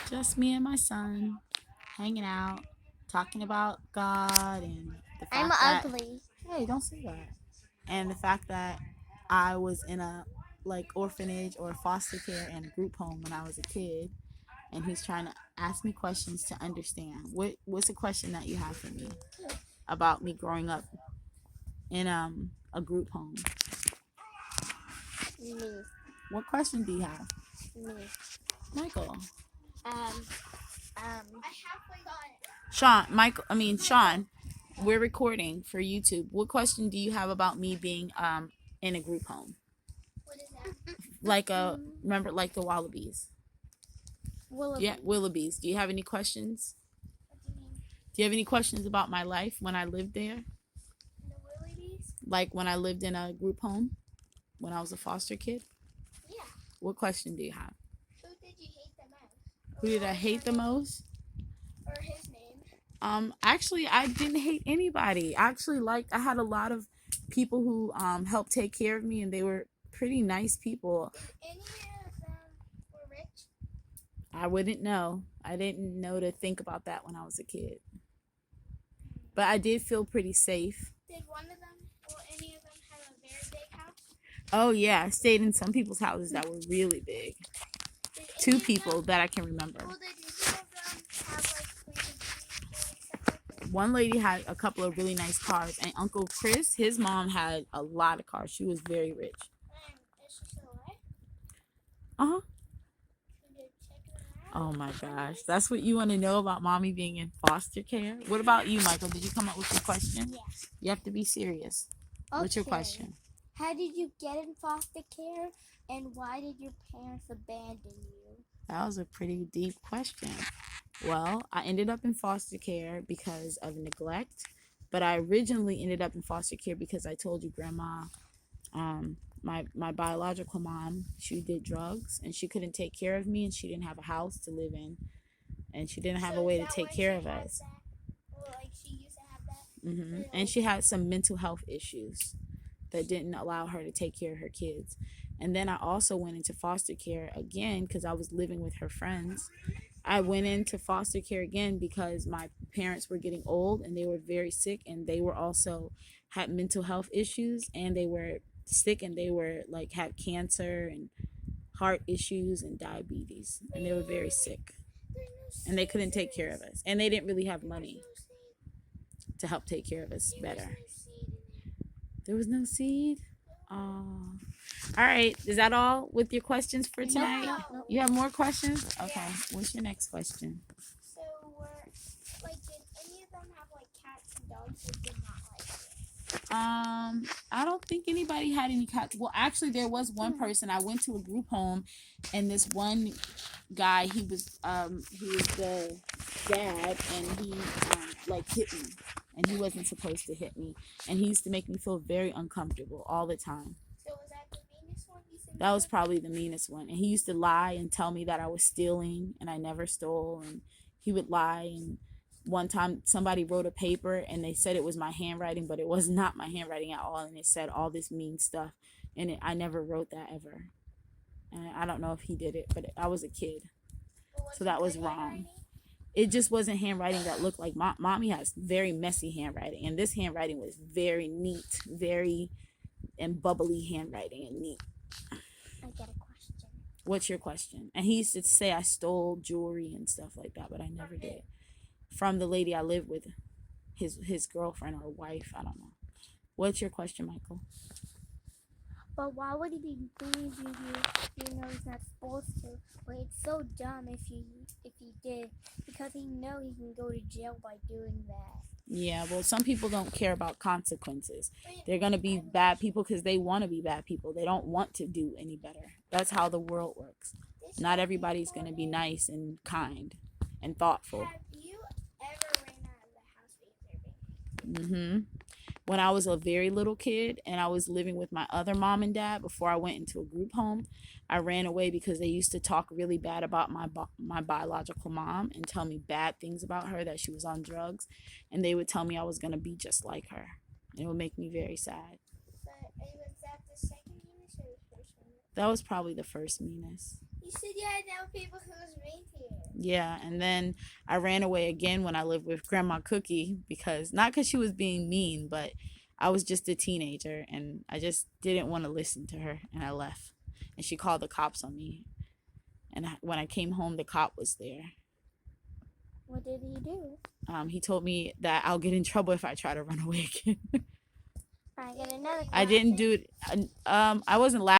Just me and my son hanging out, talking about God and the I'm fact that, ugly. hey, don't say that. And the fact that I was in a like orphanage or foster care and a group home when I was a kid, and he's trying to ask me questions to understand. What's a question that you have for me about me growing up in a group home? Me. What question do you have, Me. Michael? Um. Sean, Michael, I mean Sean, we're recording for YouTube. What question do you have about me being in a group home? Like remember like the Wallabies? Yeah, Willoughby. Willoughbys. Do you have any questions? Do you have any questions about my life when I lived there? The Willoughbys? Like when I lived in a group home when I was a foster kid? Yeah. What question do you have? Who did you hate the most? Who did I hate the most? Or his name? Actually, I didn't hate anybody. Actually, like I had a lot of people who helped take care of me, and they were pretty nice people. Did any of them were rich? I wouldn't know. I didn't know to think about that when I was a kid. But I did feel pretty safe. Did one of them or any of them have a very big house? Oh yeah, I stayed in some people's houses that were really big. Did Two any of people them, that I can remember. well, did any of them have like Lamborghinis or stuff like that? One lady had a couple of really nice cars, and Uncle Chris, his mom had a lot of cars. She was very rich. Is she still alive? Uh-huh. Could you check her out? Oh my gosh. That's what you want to know about mommy being in foster care? What about you, Michael? Did you come up with your question? Yeah. You have to be serious. What's your question? How did you get in foster care, and why did your parents abandon you? That was a pretty deep question. Well, I ended up in foster care because of neglect, but I originally ended up in foster care because I told you, Grandma, my biological mom, she did drugs and she couldn't take care of me, and she didn't have a house to live in, and she didn't have a way to take care of us. Well, like she used to have that. And she had some mental health issues that didn't allow her to take care of her kids. And then I also went into foster care again because I was living with her friends. I went into foster care again because my parents were getting old and they were very sick, and they were also had mental health issues, and they were sick, and they were like had cancer and heart issues and diabetes, and they were very sick, and they couldn't take care of us, and they didn't really have money to help take care of us better. There was no seed. Oh. All right. Is that all with your questions for tonight? No. You have more questions? Okay. What's your next question? So, did any of them have like cats and dogs, or did not like it? I don't think anybody had any cats. Well, actually, there was one person. I went to a group home, and this one guy, he was the dad, and he like hit me, and he wasn't supposed to hit me, and he used to make me feel very uncomfortable all the time. So was that the meanest one you said? That was probably the meanest one. And he used to lie and tell me that I was stealing, and I never stole, and he would lie. And one time somebody wrote a paper and they said it was my handwriting, but it was not my handwriting at all, and it said all this mean stuff, and I never wrote that ever. And I don't know if he did it, but I was a kid, so that was wrong. It just wasn't handwriting that looked like mommy has very messy handwriting, and this handwriting was very neat, very and bubbly handwriting and neat. I get a question. What's your question? And he used to say I stole jewelry and stuff like that, but I never did. From the lady I lived with, his girlfriend or wife, I don't know. What's your question, Michael? But why would he be bullying you? You know he's not supposed to. But it's so dumb if he did, because he know he can go to jail by doing that. Yeah, well, some people don't care about consequences. They're going to be bad people because they want to be bad people. They don't want to do any better. That's how the world works. Not everybody's going to be nice and kind and thoughtful. Have you ever ran out of the house Mm-hmm. When I was a very little kid and I was living with my other mom and dad before I went into a group home, I ran away because they used to talk really bad about my biological mom and tell me bad things about her, that she was on drugs, and they would tell me I was going to be just like her. And it would make me very sad. But was that the second meanest or the first meanest? That was probably the first meanest. You said you had no people who was mean to you. Yeah, and then I ran away again when I lived with Grandma Cookie because not because she was being mean, but I was just a teenager and I just didn't want to listen to her and I left. And she called the cops on me. And when I came home, the cop was there. What did he do? He told me that I'll get in trouble if I try to run away again. I got another question. I didn't do it. I wasn't laughing.